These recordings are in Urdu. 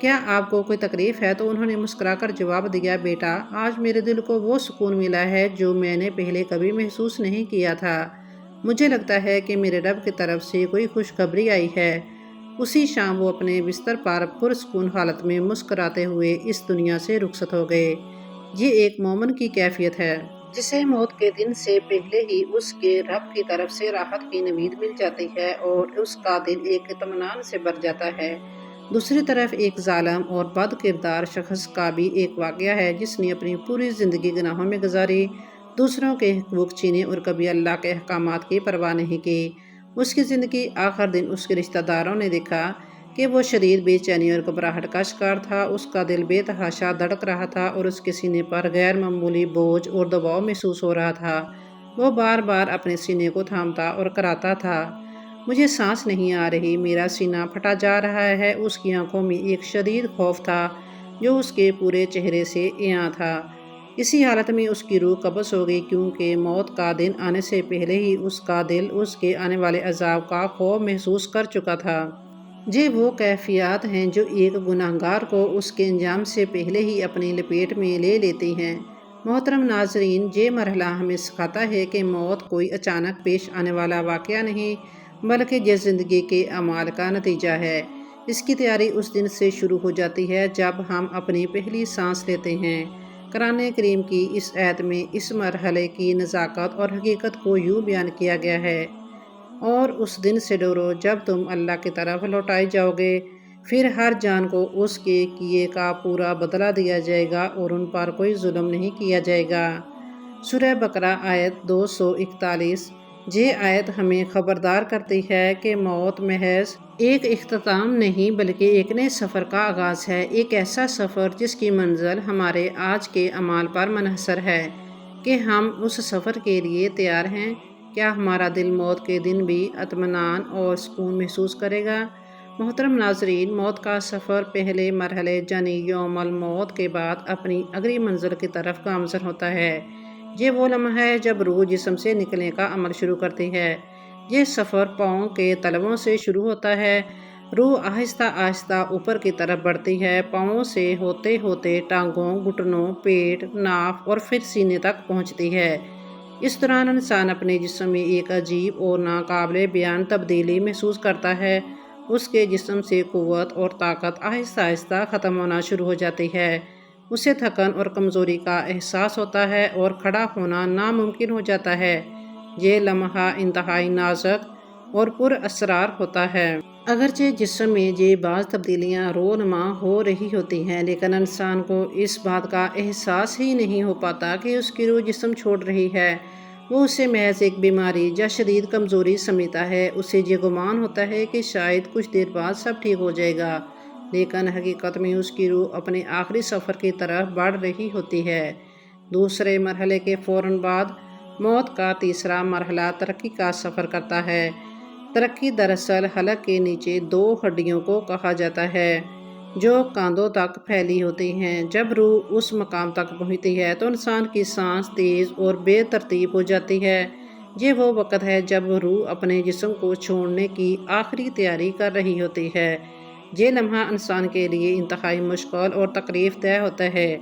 کیا آپ کو کوئی تکلیف ہے؟ تو انہوں نے مسکرا کر جواب دیا، بیٹا آج میرے دل کو وہ سکون ملا ہے جو میں نے پہلے کبھی محسوس نہیں کیا تھا۔ مجھے لگتا ہے کہ میرے رب کی طرف سے کوئی خوشخبری آئی ہے۔ اسی شام وہ اپنے بستر پر پرسکون حالت میں مسکراتے ہوئے اس دنیا سے رخصت ہو گئے۔ یہ ایک مومن کی کیفیت ہے جسے موت کے دن سے پہلے ہی اس کے رب کی طرف سے راحت کی امید مل جاتی ہے اور اس کا دل ایک اطمینان سے بھر جاتا ہے۔ دوسری طرف ایک ظالم اور بد کردار شخص کا بھی ایک واقعہ ہے جس نے اپنی پوری زندگی گناہوں میں گزاری، دوسروں کے حقوق چھینے اور کبھی اللہ کے احکامات کی پرواہ نہیں کی۔ اس کی زندگی آخر دن اس کے رشتہ داروں نے دیکھا کہ وہ شدید بے چینی اور گھبراہٹ کا شکار تھا۔ اس کا دل بے تحاشا دھڑک رہا تھا اور اس کے سینے پر غیر معمولی بوجھ اور دباؤ محسوس ہو رہا تھا۔ وہ بار بار اپنے سینے کو تھامتا اور کراتا تھا، مجھے سانس نہیں آ رہی، میرا سینہ پھٹا جا رہا ہے۔ اس کی آنکھوں میں ایک شدید خوف تھا جو اس کے پورے چہرے سے عیاں تھا۔ اسی حالت میں اس کی روح قبض ہو گئی کیونکہ موت کا دن آنے سے پہلے ہی اس کا دل اس کے آنے والے عذاب کا خوف محسوس کر چکا تھا۔ یہ وہ کیفیات ہیں جو ایک گناہگار کو اس کے انجام سے پہلے ہی اپنی لپیٹ میں لے لیتی ہیں۔ محترم ناظرین، یہ مرحلہ ہمیں سکھاتا ہے کہ موت کوئی اچانک پیش آنے والا واقعہ نہیں بلکہ یہ زندگی کے اعمال کا نتیجہ ہے۔ اس کی تیاری اس دن سے شروع ہو جاتی ہے جب ہم اپنی پہلی سانس لیتے ہیں۔ قرآن کریم کی اس آیت میں اس مرحلے کی نزاکت اور حقیقت کو یوں بیان کیا گیا ہے، اور اس دن سے ڈرو جب تم اللہ کی طرف لوٹائے جاؤ گے، پھر ہر جان کو اس کے کیے کا پورا بدلہ دیا جائے گا اور ان پر کوئی ظلم نہیں کیا جائے گا۔ سورہ بقرہ آیت 241۔ یہ آیت ہمیں خبردار کرتی ہے کہ موت محض ایک اختتام نہیں بلکہ ایک نئے سفر کا آغاز ہے، ایک ایسا سفر جس کی منزل ہمارے آج کے اعمال پر منحصر ہے کہ ہم اس سفر کے لیے تیار ہیں۔ کیا ہمارا دل موت کے دن بھی اطمینان اور سکون محسوس کرے گا؟ محترم ناظرین، موت کا سفر پہلے مرحلے یعنی یوم الموت کے بعد اپنی اگلی منزل کی طرف گامزن ہوتا ہے۔ یہ وہ لمحہ ہے جب روح جسم سے نکلنے کا عمل شروع کرتی ہے۔ یہ سفر پاؤں کے تلووں سے شروع ہوتا ہے۔ روح آہستہ آہستہ اوپر کی طرف بڑھتی ہے، پاؤں سے ہوتے ہوتے ٹانگوں، گھٹنوں، پیٹ، ناف اور پھر سینے تک پہنچتی ہے۔ اس دوران انسان اپنے جسم میں ایک عجیب اور ناقابل بیان تبدیلی محسوس کرتا ہے۔ اس کے جسم سے قوت اور طاقت آہستہ آہستہ ختم ہونا شروع ہو جاتی ہے۔ اسے تھکن اور کمزوری کا احساس ہوتا ہے اور کھڑا ہونا ناممکن ہو جاتا ہے۔ یہ لمحہ انتہائی نازک اور پر اسرار ہوتا ہے۔ اگرچہ جسم میں یہ بعض تبدیلیاں رونما ہو رہی ہوتی ہیں، لیکن انسان کو اس بات کا احساس ہی نہیں ہو پاتا کہ اس کی روح جسم چھوڑ رہی ہے۔ وہ اسے محض ایک بیماری یا شدید کمزوری سمجھتا ہے۔ اسے یہ گمان ہوتا ہے کہ شاید کچھ دیر بعد سب ٹھیک ہو جائے گا، لیکن حقیقت میں اس کی روح اپنے آخری سفر کی طرف بڑھ رہی ہوتی ہے۔ دوسرے مرحلے کے فوراً بعد موت کا تیسرا مرحلہ ترقی کا سفر کرتا ہے۔ ترقی دراصل حلق کے نیچے دو ہڈیوں کو کہا جاتا ہے جو کاندھوں تک پھیلی ہوتی ہیں۔ جب روح اس مقام تک پہنچتی ہے تو انسان کی سانس تیز اور بے ترتیب ہو جاتی ہے۔ یہ وہ وقت ہے جب روح اپنے جسم کو چھوڑنے کی آخری تیاری کر رہی ہوتی ہے۔ یہ لمحہ انسان کے لیے انتہائی مشکل اور تکلیف دہ ہوتا ہے۔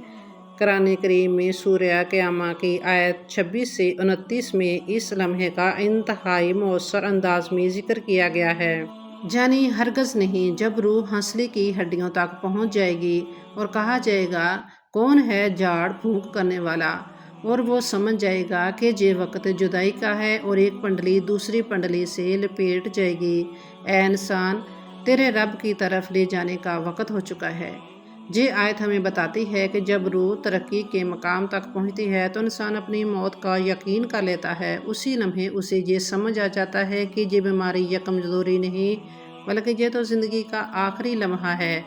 قرآن کریم میں سورہ قیامہ کی آیت 26 سے 29 میں اس لمحے کا انتہائی مؤثر انداز میں ذکر کیا گیا ہے۔ یعنی ہرگز نہیں، جب روح ہنسلی کی ہڈیوں تک پہنچ جائے گی اور کہا جائے گا کون ہے جھاڑ پھونک کرنے والا، اور وہ سمجھ جائے گا کہ یہ وقت جدائی کا ہے اور ایک پنڈلی دوسری پنڈلی سے لپیٹ جائے گی۔ اے انسان، تیرے رب کی طرف لے جانے کا وقت ہو چکا ہے۔ یہ آیت ہمیں بتاتی ہے کہ جب روح ترقی کے مقام تک پہنچتی ہے تو انسان اپنی موت کا یقین کر لیتا ہے۔ اسی لمحے اسے یہ سمجھ آ جاتا ہے کہ یہ بیماری یا کمزوری نہیں بلکہ یہ تو زندگی کا آخری لمحہ ہے۔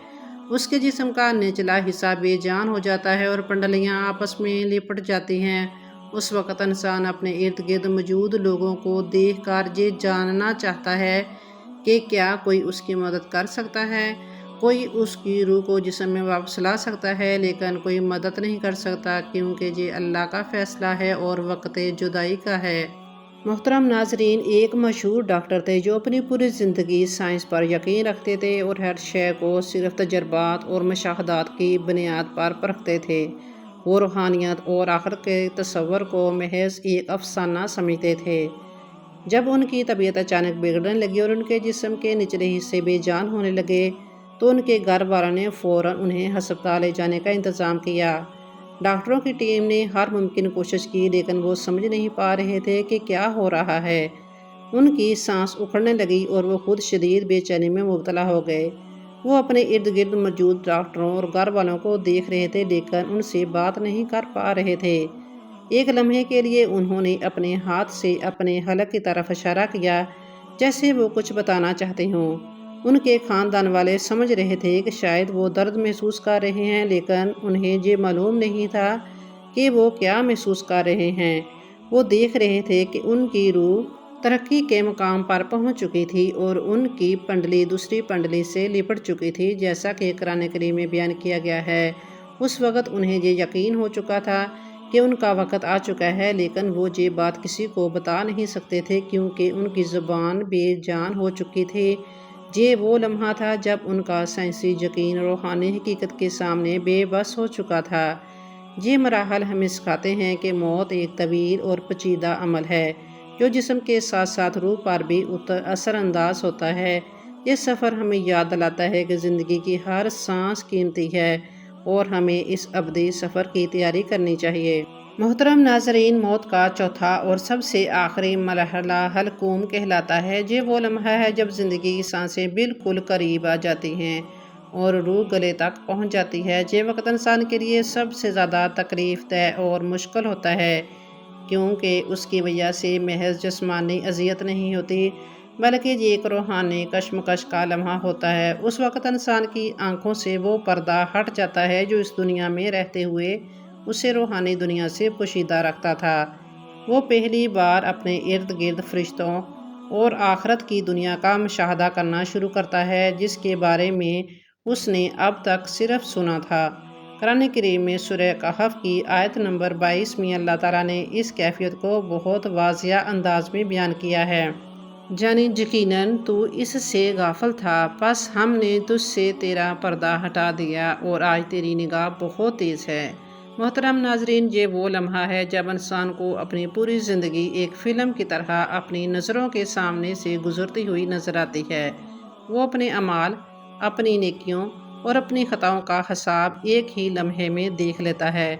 اس کے جسم کا نچلا حصہ بے جان ہو جاتا ہے اور پنڈلیاں آپس میں لپٹ جاتی ہیں۔ اس وقت انسان اپنے ارد گرد موجود لوگوں کو دیکھ کر یہ جاننا چاہتا ہے کہ کیا کوئی اس کی مدد کر سکتا ہے۔ کوئی اس کی روح کو جسم میں واپس لا سکتا ہے، لیکن کوئی مدد نہیں کر سکتا کیونکہ یہ اللہ کا فیصلہ ہے اور وقت جدائی کا ہے۔ محترم ناظرین، ایک مشہور ڈاکٹر تھے جو اپنی پوری زندگی سائنس پر یقین رکھتے تھے اور ہر شے کو صرف تجربات اور مشاہدات کی بنیاد پر پرکھتے تھے۔ وہ روحانیت اور آخرت کے تصور کو محض ایک افسانہ سمجھتے تھے۔ جب ان کی طبیعت اچانک بگڑنے لگی اور ان کے جسم کے نچلے حصے بے جان ہونے لگے تو ان کے گھر والوں نے فوراً انہیں ہسپتال لے جانے کا انتظام کیا۔ ڈاکٹروں کی ٹیم نے ہر ممکن کوشش کی لیکن وہ سمجھ نہیں پا رہے تھے کہ کیا ہو رہا ہے۔ ان کی سانس اکھڑنے لگی اور وہ خود شدید بے چینی میں مبتلا ہو گئے۔ وہ اپنے ارد گرد موجود ڈاکٹروں اور گھر والوں کو دیکھ رہے تھے لیکن ان سے بات نہیں کر پا رہے تھے۔ ایک لمحے کے لیے انہوں نے اپنے ہاتھ سے اپنے حلق کی طرف اشارہ کیا جیسے وہ کچھ بتانا چاہتے ہوں۔ ان کے خاندان والے سمجھ رہے تھے کہ شاید وہ درد محسوس کر رہے ہیں لیکن انہیں یہ معلوم نہیں تھا کہ وہ کیا محسوس کر رہے ہیں۔ وہ دیکھ رہے تھے کہ ان کی روح ترقی کے مقام پر پہنچ چکی تھی اور ان کی پنڈلی دوسری پنڈلی سے لپٹ چکی تھی، جیسا کہ قرآن کریم میں بیان کیا گیا ہے۔ اس وقت انہیں یہ یقین ہو چکا تھا کہ ان کا وقت آ چکا ہے، لیکن وہ یہ بات کسی کو بتا نہیں سکتے تھے کیونکہ ان کی زبان بے جان ہو چکی تھی۔ یہ وہ لمحہ تھا جب ان کا سائنسی یقین روحانی حقیقت کے سامنے بے بس ہو چکا تھا۔ یہ مراحل ہمیں سکھاتے ہیں کہ موت ایک طویل اور پیچیدہ عمل ہے جو جسم کے ساتھ ساتھ روح پر بھی اثر انداز ہوتا ہے۔ یہ سفر ہمیں یاد دلاتا ہے کہ زندگی کی ہر سانس قیمتی ہے اور ہمیں اس ابدی سفر کی تیاری کرنی چاہیے۔ محترم ناظرین، موت کا چوتھا اور سب سے آخری مرحلہ حلقوم کہلاتا ہے۔ یہ وہ لمحہ ہے جب زندگی کی سانسیں بالکل قریب آ جاتی ہیں اور روح گلے تک پہنچ جاتی ہے۔ یہ وقت انسان کے لیے سب سے زیادہ تکلیف دہ اور مشکل ہوتا ہے کیونکہ اس کی وجہ سے محض جسمانی اذیت نہیں ہوتی بلکہ یہ ایک روحانی کشمکش کا لمحہ ہوتا ہے۔ اس وقت انسان کی آنکھوں سے وہ پردہ ہٹ جاتا ہے جو اس دنیا میں رہتے ہوئے اسے روحانی دنیا سے پوشیدہ رکھتا تھا۔ وہ پہلی بار اپنے ارد گرد فرشتوں اور آخرت کی دنیا کا مشاہدہ کرنا شروع کرتا ہے جس کے بارے میں اس نے اب تک صرف سنا تھا۔ قرآن کریم میں سورہ کہف کی آیت نمبر 22 میں اللہ تعالیٰ نے اس کیفیت کو بہت واضح انداز میں بیان کیا ہے۔ یعنی یقیناً تو اس سے غافل تھا، پس ہم نے تجھ سے تیرا پردہ ہٹا دیا اور آج تیری نگاہ بہت تیز ہے۔ محترم ناظرین، یہ وہ لمحہ ہے جب انسان کو اپنی پوری زندگی ایک فلم کی طرح اپنی نظروں کے سامنے سے گزرتی ہوئی نظر آتی ہے۔ وہ اپنے اعمال، اپنی نیکیوں اور اپنی خطاؤں کا حساب ایک ہی لمحے میں دیکھ لیتا ہے۔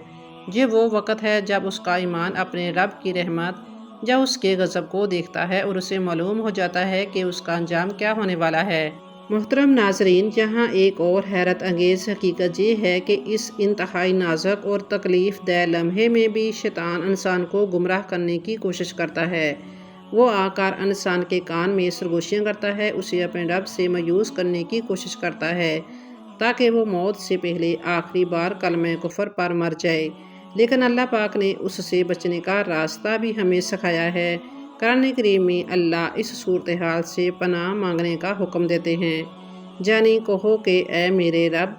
یہ وہ وقت ہے جب اس کا ایمان اپنے رب کی رحمت یا اس کے غضب کو دیکھتا ہے اور اسے معلوم ہو جاتا ہے کہ اس کا انجام کیا ہونے والا ہے۔ محترم ناظرین، یہاں ایک اور حیرت انگیز حقیقت یہ ہے کہ اس انتہائی نازک اور تکلیف دہ لمحے میں بھی شیطان انسان کو گمراہ کرنے کی کوشش کرتا ہے۔ وہ آ کر انسان کے کان میں سرگوشیاں کرتا ہے، اسے اپنے رب سے مایوس کرنے کی کوشش کرتا ہے تاکہ وہ موت سے پہلے آخری بار کلمہ کفر پر مر جائے، لیکن اللہ پاک نے اس سے بچنے کا راستہ بھی ہمیں سکھایا ہے۔ قرآن کریم میں اللہ اس صورتحال سے پناہ مانگنے کا حکم دیتے ہیں، یعنی کہو کہ اے میرے رب،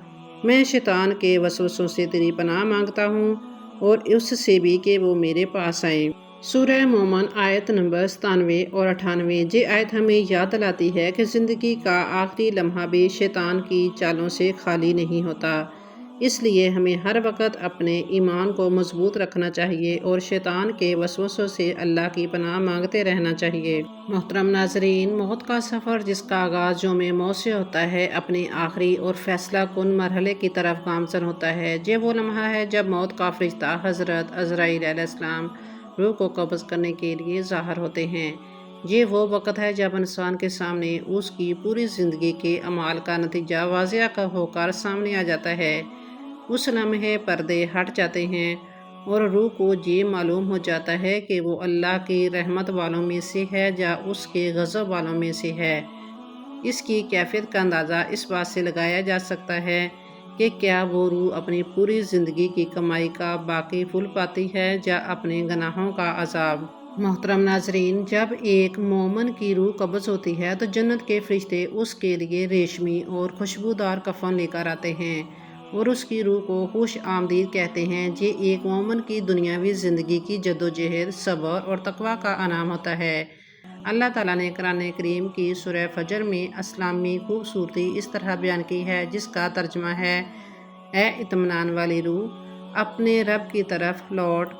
میں شیطان کے وسوسوں سے تیری پناہ مانگتا ہوں اور اس سے بھی کہ وہ میرے پاس آئیں۔ سورہ مومن آیت نمبر 97 اور 98۔ یہ آیت ہمیں یاد دلاتی ہے کہ زندگی کا آخری لمحہ بھی شیطان کی چالوں سے خالی نہیں ہوتا، اس لیے ہمیں ہر وقت اپنے ایمان کو مضبوط رکھنا چاہیے اور شیطان کے وسوسوں سے اللہ کی پناہ مانگتے رہنا چاہیے۔ محترم ناظرین، موت کا سفر جس کا آغاز یوم موت سے ہوتا ہے اپنے آخری اور فیصلہ کن مرحلے کی طرف گامزن ہوتا ہے۔ یہ وہ لمحہ ہے جب موت کا فرشتہ حضرت عزرائیل علیہ السلام روح کو قبض کرنے کے لیے ظاہر ہوتے ہیں۔ یہ وہ وقت ہے جب انسان کے سامنے اس کی پوری زندگی کے اعمال کا نتیجہ واضح ہو کر سامنے آ جاتا ہے۔ اس لمحے پردے ہٹ جاتے ہیں اور روح کو یہ معلوم ہو جاتا ہے کہ وہ اللہ کی رحمت والوں میں سے ہے یا اس کے غضب والوں میں سے ہے۔ اس کی کیفیت کا اندازہ اس بات سے لگایا جا سکتا ہے کہ کیا وہ روح اپنی پوری زندگی کی کمائی کا باقی پھول پاتی ہے یا اپنے گناہوں کا عذاب۔ محترم ناظرین، جب ایک مومن کی روح قبض ہوتی ہے تو جنت کے فرشتے اس کے لیے ریشمی اور خوشبودار کفن لے کر آتے ہیں اور اس کی روح کو خوش آمدید کہتے ہیں۔ یہ ایک مومن کی دنیاوی زندگی کی جدوجہد، صبر اور تقوی کا انعام ہوتا ہے۔ اللہ تعالیٰ نے قرآن کریم کی سورہ فجر میں اسلامی خوبصورتی اس طرح بیان کی ہے، جس کا ترجمہ ہے: اے اطمینان والی روح، اپنے رب کی طرف لوٹ،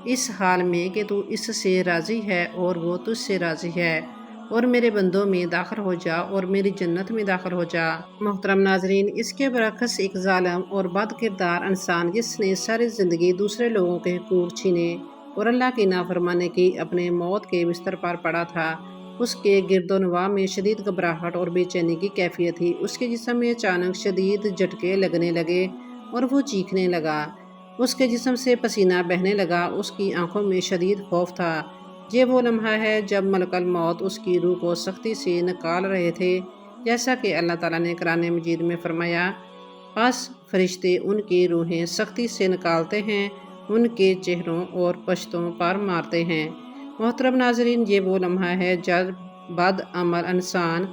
اس حال میں کہ تو اس سے راضی ہے اور وہ تجھ سے راضی ہے، اور میرے بندوں میں داخل ہو جا اور میری جنت میں داخل ہو جا۔ محترم ناظرین، اس کے برعکس ایک ظالم اور بد کردار انسان جس نے ساری زندگی دوسرے لوگوں کے حقوق چھینے اور اللہ کی نافرمانی کی اپنے موت کے بستر پر پڑا تھا، اس کے گرد و نواح میں شدید گھبراہٹ اور بے چینی کی کیفیت تھی۔ اس کے جسم میں اچانک شدید جھٹکے لگنے لگے اور وہ چیخنے لگا۔ اس کے جسم سے پسینہ بہنے لگا، اس کی آنکھوں میں شدید خوف تھا۔ یہ وہ لمحہ ہے جب ملک الموت اس کی روح کو سختی سے نکال رہے تھے، جیسا کہ اللہ تعالیٰ نے قرآن مجید میں فرمایا: پس فرشتے ان کی روحیں سختی سے نکالتے ہیں، ان کے چہروں اور پشتوں پر مارتے ہیں۔ محترم ناظرین، یہ وہ لمحہ ہے جب بد عمل انسان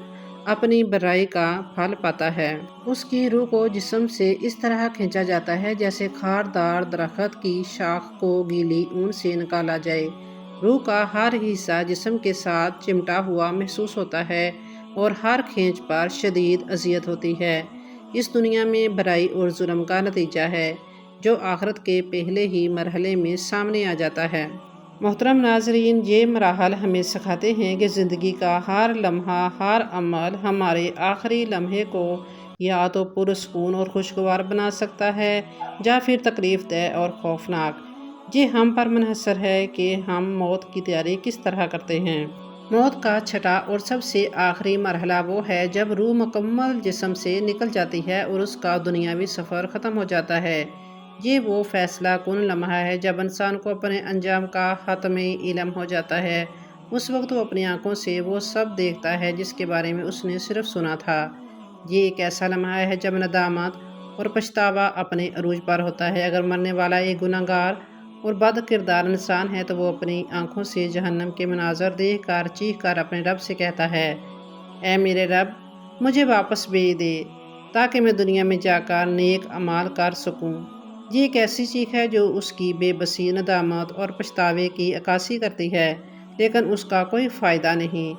اپنی برائی کا پھل پاتا ہے۔ اس کی روح کو جسم سے اس طرح کھینچا جاتا ہے جیسے خاردار درخت کی شاخ کو گیلی اون سے نکالا جائے۔ روح کا ہر حصہ جسم کے ساتھ چمٹا ہوا محسوس ہوتا ہے اور ہر کھینچ پر شدید اذیت ہوتی ہے۔ اس دنیا میں برائی اور ظلم کا نتیجہ ہے، جو آخرت کے پہلے ہی مرحلے میں سامنے آ جاتا ہے۔ محترم ناظرین، یہ مراحل ہمیں سکھاتے ہیں کہ زندگی کا ہر لمحہ، ہر عمل ہمارے آخری لمحے کو یا تو پرسکون اور خوشگوار بنا سکتا ہے یا پھر تکلیف دہ اور خوفناک۔ یہ ہم پر منحصر ہے کہ ہم موت کی تیاری کس طرح کرتے ہیں۔ موت کا چھٹا اور سب سے آخری مرحلہ وہ ہے جب روح مکمل جسم سے نکل جاتی ہے اور اس کا دنیاوی سفر ختم ہو جاتا ہے۔ یہ وہ فیصلہ کن لمحہ ہے جب انسان کو اپنے انجام کا حتمی علم ہو جاتا ہے۔ اس وقت وہ اپنی آنکھوں سے وہ سب دیکھتا ہے جس کے بارے میں اس نے صرف سنا تھا۔ یہ ایک ایسا لمحہ ہے جب ندامت اور پچھتاوا اپنے عروج پر ہوتا ہے۔ اگر مرنے والا ایک گنہگار اور بد کردار انسان ہے تو وہ اپنی آنکھوں سے جہنم کے مناظر دیکھ کر چیخ کر اپنے رب سے کہتا ہے: اے میرے رب، مجھے واپس بھیج دے تاکہ میں دنیا میں جا کر نیک اعمال کر سکوں۔ یہ ایک ایسی چیخ ہے جو اس کی بے بسی، ندامت اور پچھتاوے کی عکاسی کرتی ہے، لیکن اس کا کوئی فائدہ نہیں۔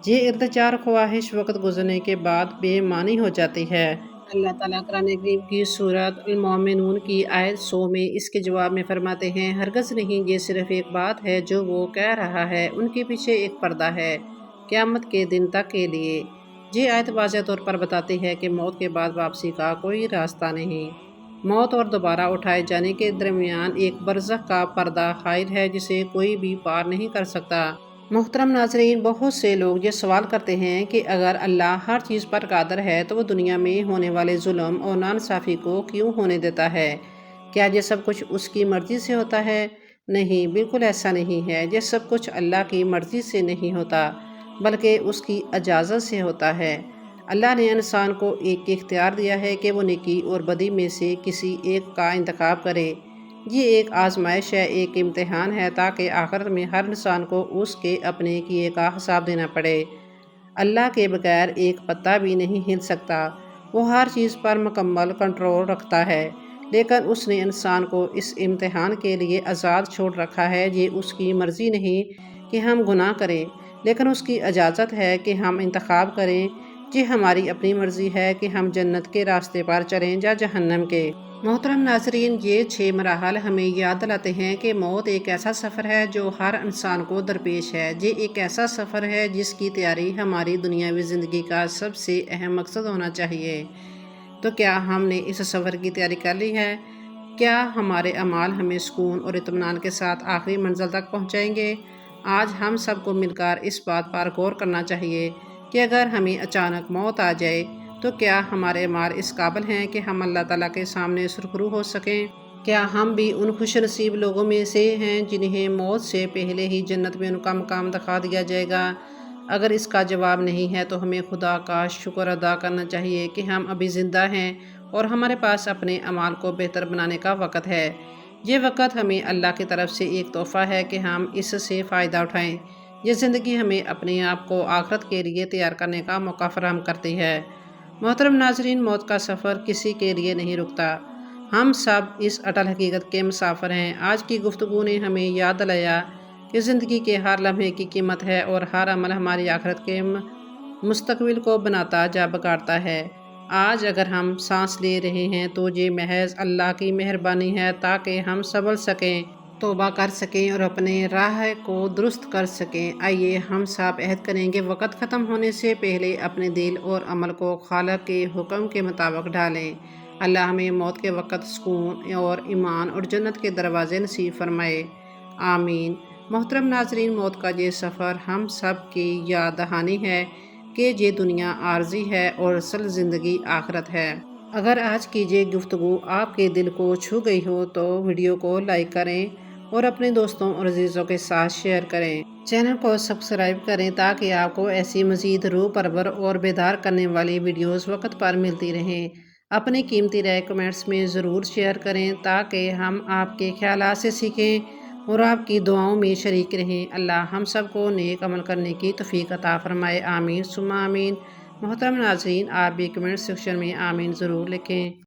یہ ارتجاع خواہش وقت گزرنے کے بعد بے معنی ہو جاتی ہے۔ اللہ تعالیٰ قرآن کریم کی سورۃ المومنون کی آیت 100 میں اس کے جواب میں فرماتے ہیں: ہرگز نہیں، یہ صرف ایک بات ہے جو وہ کہہ رہا ہے، ان کے پیچھے ایک پردہ ہے قیامت کے دن تک کے لیے۔ یہ آیت واضح طور پر بتاتی ہے کہ موت کے بعد واپسی کا کوئی راستہ نہیں۔ موت اور دوبارہ اٹھائے جانے کے درمیان ایک برزخ کا پردہ حائل ہے جسے کوئی بھی پار نہیں کر سکتا۔ محترم ناظرین، بہت سے لوگ یہ سوال کرتے ہیں کہ اگر اللہ ہر چیز پر قادر ہے تو وہ دنیا میں ہونے والے ظلم اور ناانصافی کو کیوں ہونے دیتا ہے؟ کیا یہ سب کچھ اس کی مرضی سے ہوتا ہے؟ نہیں، بالکل ایسا نہیں ہے۔ یہ سب کچھ اللہ کی مرضی سے نہیں ہوتا، بلکہ اس کی اجازت سے ہوتا ہے۔ اللہ نے انسان کو ایک اختیار دیا ہے کہ وہ نیکی اور بدی میں سے کسی ایک کا انتخاب کرے۔ یہ ایک آزمائش ہے، ایک امتحان ہے، تاکہ آخرت میں ہر انسان کو اس کے اپنے کیے کا حساب دینا پڑے۔ اللہ کے بغیر ایک پتا بھی نہیں ہل سکتا۔ وہ ہر چیز پر مکمل کنٹرول رکھتا ہے، لیکن اس نے انسان کو اس امتحان کے لیے آزاد چھوڑ رکھا ہے۔ یہ اس کی مرضی نہیں کہ ہم گناہ کریں، لیکن اس کی اجازت ہے کہ ہم انتخاب کریں۔ یہ ہماری اپنی مرضی ہے کہ ہم جنت کے راستے پر چلیں یا جہنم کے۔ محترم ناظرین، یہ 6 مراحل ہمیں یاد دلاتے ہیں کہ موت ایک ایسا سفر ہے جو ہر انسان کو درپیش ہے۔ یہ ایک ایسا سفر ہے جس کی تیاری ہماری دنیاوی زندگی کا سب سے اہم مقصد ہونا چاہیے۔ تو کیا ہم نے اس سفر کی تیاری کر لی ہے؟ کیا ہمارے اعمال ہمیں سکون اور اطمینان کے ساتھ آخری منزل تک پہنچائیں گے؟ آج ہم سب کو مل کر اس بات پر غور کرنا چاہیے کہ اگر ہمیں اچانک موت آ جائے تو کیا ہمارے اعمال اس قابل ہیں کہ ہم اللہ تعالیٰ کے سامنے سرخرو ہو سکیں؟ کیا ہم بھی ان خوش نصیب لوگوں میں سے ہیں جنہیں موت سے پہلے ہی جنت میں ان کا مقام دکھا دیا جائے گا؟ اگر اس کا جواب نہیں ہے تو ہمیں خدا کا شکر ادا کرنا چاہیے کہ ہم ابھی زندہ ہیں اور ہمارے پاس اپنے اعمال کو بہتر بنانے کا وقت ہے۔ یہ وقت ہمیں اللہ کی طرف سے ایک تحفہ ہے کہ ہم اس سے فائدہ اٹھائیں۔ یہ زندگی ہمیں اپنے آپ کو آخرت کے لیے تیار کرنے کا موقع فراہم کرتی ہے۔ محترم ناظرین، موت کا سفر کسی کے لیے نہیں رکتا۔ ہم سب اس اٹل حقیقت کے مسافر ہیں۔ آج کی گفتگو نے ہمیں یاد دلایا کہ زندگی کے ہر لمحے کی قیمت ہے اور ہر عمل ہماری آخرت کے مستقبل کو بناتا یا بگاڑتا ہے۔ آج اگر ہم سانس لے رہے ہیں تو یہ محض اللہ کی مہربانی ہے تاکہ ہم سنبھل سکیں، توبہ کر سکیں اور اپنے راہ کو درست کر سکیں۔ آئیے ہم سب عہد کریں کہ وقت ختم ہونے سے پہلے اپنے دل اور عمل کو خالق کے حکم کے مطابق ڈھالیں۔ اللہ ہمیں موت کے وقت سکون اور ایمان اور جنت کے دروازے نصیب فرمائے، آمین۔ محترم ناظرین، موت کا یہ سفر ہم سب کی یاد دہانی ہے کہ یہ دنیا عارضی ہے اور اصل زندگی آخرت ہے۔ اگر آج کی یہ گفتگو آپ کے دل کو چھو گئی ہو تو ویڈیو کو لائک کریں اور اپنے دوستوں اور عزیزوں کے ساتھ شیئر کریں۔ چینل کو سبسکرائب کریں تاکہ آپ کو ایسی مزید روح پرور اور بیدار کرنے والی ویڈیوز وقت پر ملتی رہیں۔ اپنی قیمتی رائے کمنٹس میں ضرور شیئر کریں تاکہ ہم آپ کے خیالات سے سیکھیں اور آپ کی دعاؤں میں شریک رہیں۔ اللہ ہم سب کو نیک عمل کرنے کی توفیق عطا فرمائے، آمین ثم آمین۔ محترم ناظرین، آپ بھی کمنٹ سیکشن میں آمین ضرور لکھیں۔